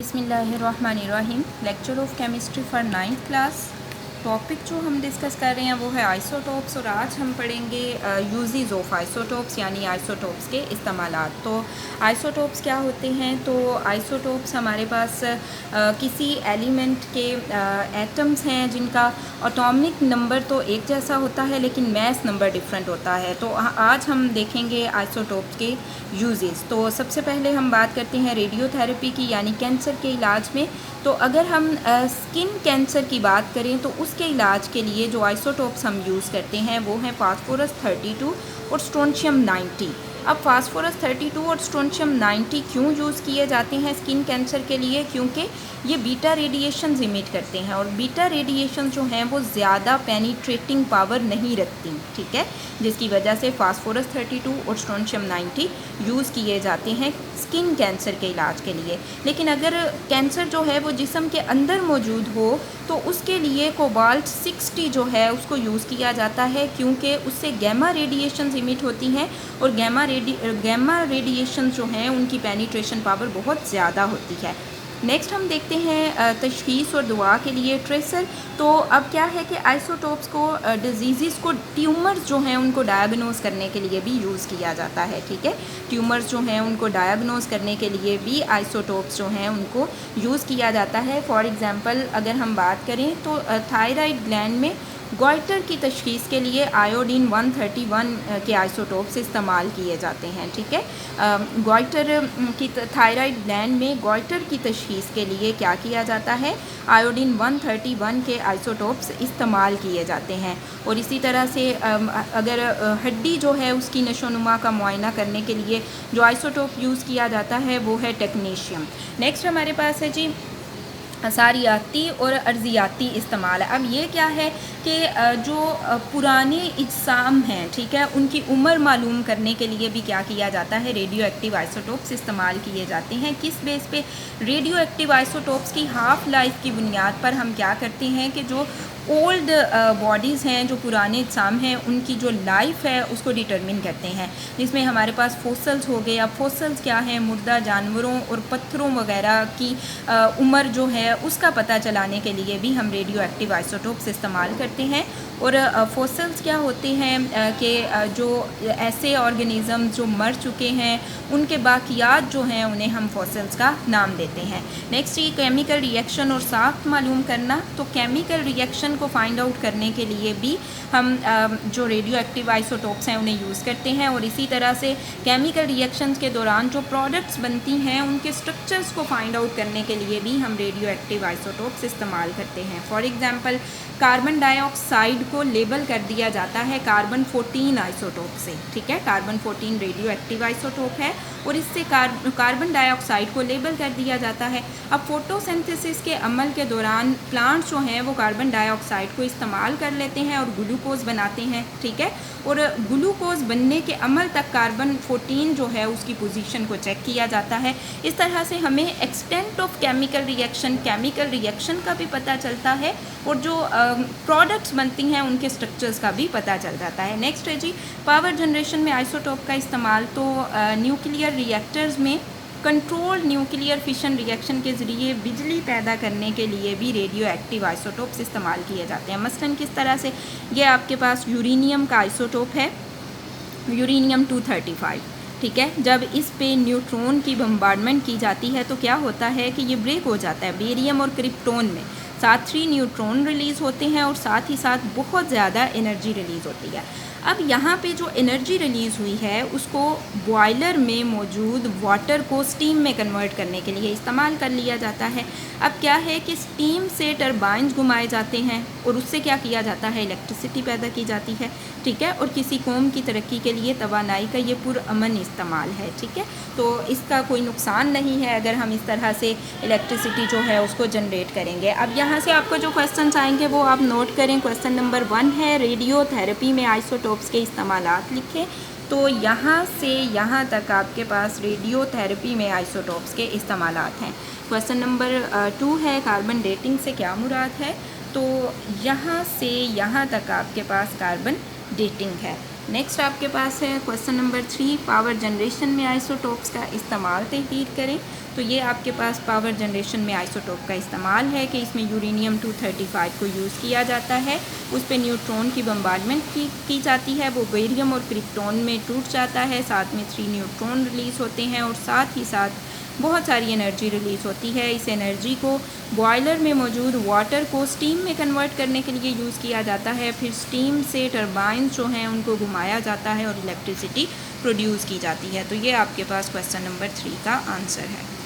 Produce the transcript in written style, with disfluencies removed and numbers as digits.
बिस्मिल्लाहिर्रहमानिर्रहीम। Lecture of chemistry for 9th class. Topic जो हम डिस्कस कर रहे हैं वो है आइसोटोप्स, और आज हम पढ़ेंगे यूजेस ऑफ आइसोटोप्स यानी आइसोटोप्स के इस्तेमालात। तो आइसोटोप्स क्या होते हैं? तो आइसोटोप्स हमारे पास किसी एलिमेंट के एटम्स हैं जिनका एटॉमिक नंबर तो एक जैसा होता है लेकिन मैस नंबर डिफरेंट होता है। तो आज हम देखेंगे आइसोटोप्स के यूजेस। तो सबसे पहले हम बात करते हैं रेडियोथेरेपी की, यानी कैंसर के इलाज में। तो अगर हम स्किन कैंसर की बात करें तो उसके इलाज के लिए जो आइसोटोप्स हम यूज़ करते हैं वो हैं फास्फोरस 32 और स्ट्रोंशियम 90। अब फास्फोरस 32 और स्ट्रोंशियम 90 क्यों यूज़ किए जाते हैं स्किन कैंसर के लिए? क्योंकि ये बीटा रेडिएशन इमिट करते हैं, और बीटा रेडिएशन जो हैं वो ज़्यादा पेनिट्रेटिंग पावर नहीं रखती, ठीक है, जिसकी वजह से फास्फोरस 32 और स्ट्रोंशियम 90 यूज़ किए जाते हैं स्किन कैंसर के इलाज के लिए। लेकिन अगर कैंसर जो है वो जिस्म के अंदर मौजूद हो तो उसके लिए कोबाल्ट 60 जो है उसको यूज़ किया जाता है, क्योंकि उससे गैमा रेडिएशन इमिट होती हैं, और गैमा रेडिएशन जो हैं उनकी पेनिट्रेशन पावर बहुत ज़्यादा होती है। नेक्स्ट हम देखते हैं तशख़ीस और दुआ के लिए ट्रेसर। तो अब क्या है कि आइसोटोप्स को डिजीज़ को, ट्यूमर्स जो हैं उनको डायग्नोस करने के लिए भी यूज़ किया जाता है, ठीक है। ट्यूमर्स जो हैं उनको डायग्नोस करने के लिए भी आइसोटोप्स जो हैं उनको यूज़ किया जाता है। फॉर एग्ज़ाम्पल अगर हम बात करें तो थायराइड ग्लैंड में गॉइटर की तशख़ीस के लिए आयोडीन 131 के आइसोटोप्स इस्तेमाल किए जाते हैं, ठीक है। गॉइटर की थायराइड ग्लैंड में गॉइटर की तशख़ीस के लिए क्या किया जाता है? आयोडीन 131 के आइसोटोप्स इस्तेमाल किए जाते हैं। और इसी तरह से अगर हड्डी जो है उसकी नशोनुमा का मुआयना करने के लिए जो आइसोटोप यूज़ किया जाता है वो है टेक्नीशियम। नेक्स्ट हमारे पास है जी असारियाती और अर्जियाती इस्तेमाल। अब ये क्या है कि जो पुराने इज्साम हैं, ठीक है, उनकी उम्र मालूम करने के लिए भी क्या किया जाता है? रेडियो एक्टिव आइसोटोप्स इस्तेमाल किए जाते हैं। किस बेस पे? रेडियो एक्टिव आइसोटोप्स की हाफ़ लाइफ की बुनियाद पर हम क्या करते हैं कि जो ओल्ड बॉडीज़ हैं, जो पुराने इज्साम हैं, उनकी जो लाइफ है उसको डिटरमिन करते हैं, जिसमें हमारे पास फोसल्स हो गए। अब फोसल्स क्या हैं? मुर्दा जानवरों और पत्थरों वगैरह की उम्र जो है उसका पता चलाने के लिए भी हम रेडियो एक्टिव आइसोटोप्स इस्तेमाल करते हैं। और फोसल्स क्या होते हैं कि जो ऐसे ऑर्गेनिज़म जो मर चुके हैं उनके बाकियात जो हैं उन्हें हम फोसल्स का नाम देते हैं। नेक्स्ट ये केमिकल रिएक्शन और साख्त मालूम करना। तो केमिकल रिएक्शन को फाइंड आउट करने के लिए भी हम जो रेडियो एक्टिव आइसोटोप्स हैं उन्हें यूज़ करते हैं। और इसी तरह से केमिकल रिएक्शंस के दौरान जो प्रोडक्ट्स बनती हैं उनके स्ट्रक्चर्स को फाइंड आउट करने के लिए भी हम रेडियो एक्टिव आइसोटोप्स इस्तेमाल करते हैं। फॉर एग्ज़ाम्पल कार्बन डाइऑक्साइड को लेबल कर दिया जाता है कार्बन 14 आइसोटोप से, ठीक है। कार्बन 14 रेडियो एक्टिव आइसोटोप है और इससे कार्बन डाइऑक्साइड को लेबल कर दिया जाता है। अब फोटोसिंथेसिस के अमल के दौरान प्लांट्स जो हैं वो कार्बन डाइऑक्साइड को इस्तेमाल कर लेते हैं और ग्लूकोज बनाते हैं, ठीक है। और ग्लूकोज बनने के अमल तक कार्बन 14 जो है उसकी पोजीशन को चेक किया जाता है। इस तरह से हमें एक्सटेंट ऑफ केमिकल रिएक्शन का भी पता चलता है, और जो प्रोडक्ट्स बनती हैं उनके स्ट्रक्चर्स का भी पता चल जाता है। नेक्स्ट है जी पावर जनरेशन में आइसोटोप का इस्तेमाल। तो न्यूक्लियर रिएक्टर्स में कंट्रोल न्यूक्लियर फिशन रिएक्शन के ज़रिए बिजली पैदा करने के लिए भी रेडियो एक्टिव आइसोटोप्स इस्तेमाल किए जाते हैं। मसलन किस तरह से? ये आपके पास यूरेनियम का आइसोटोप है, यूरेनियम 235, ठीक है। जब इस पे न्यूट्रॉन की बम्बार्डमेंट की जाती है तो क्या होता है कि ये ब्रेक हो जाता है। बेरियम और क्रिप्टोन में साथ 3 न्यूट्रॉन रिलीज़ होते हैं और साथ ही साथ बहुत ज़्यादा एनर्जी रिलीज़ होती है। अब यहाँ पे जो एनर्जी रिलीज़ हुई है उसको बॉयलर में मौजूद वाटर को स्टीम में कन्वर्ट करने के लिए इस्तेमाल कर लिया जाता है। अब क्या है कि स्टीम से टरबाइन्स घुमाए जाते हैं और उससे क्या किया जाता है? इलेक्ट्रिसिटी पैदा की जाती है, ठीक है। और किसी कौम की तरक्की के लिए तवानाई का ये पुरअमन इस्तेमाल है, ठीक है। तो इसका कोई नुकसान नहीं है अगर हम इस तरह से इलेक्ट्रिसिटी जो है उसको जनरेट करेंगे। अब यहाँ से आपको जो क्वेश्चन आएंगे वो आप नोट करें। क्वेश्चन नंबर 1 है रेडियोथेरेपी में आइसोटोप्स के इस्तेमालात लिखें। तो यहाँ से यहाँ तक आपके पास रेडियोथेरेपी में आइसोटोप्स के इस्तेमालात हैं। क्वेश्चन नंबर 2 है कार्बन डेटिंग से क्या मुराद है? तो यहाँ से यहाँ तक आपके पास कार्बन डेटिंग है। नेक्स्ट आपके पास है क्वेश्चन नंबर 3, पावर जनरेशन में आइसोटोप्स का इस्तेमाल तहरीर करें। तो ये आपके पास पावर जनरेशन में आइसोटोप का इस्तेमाल है कि इसमें यूरेनियम 235 को यूज़ किया जाता है, उस पर न्यूट्रॉन की बम्बार्डमेंट की जाती है, वो बेरियम और क्रिप्टॉन में टूट जाता है, साथ में 3 न्यूट्रॉन रिलीज़ होते हैं और साथ ही साथ बहुत सारी एनर्जी रिलीज़ होती है। इस एनर्जी को बॉयलर में मौजूद वाटर को स्टीम में कन्वर्ट करने के लिए यूज़ किया जाता है। फिर स्टीम से टरबाइन जो हैं उनको घुमाया जाता है और इलेक्ट्रिसिटी प्रोड्यूस की जाती है। तो ये आपके पास क्वेश्चन नंबर 3 का आंसर है।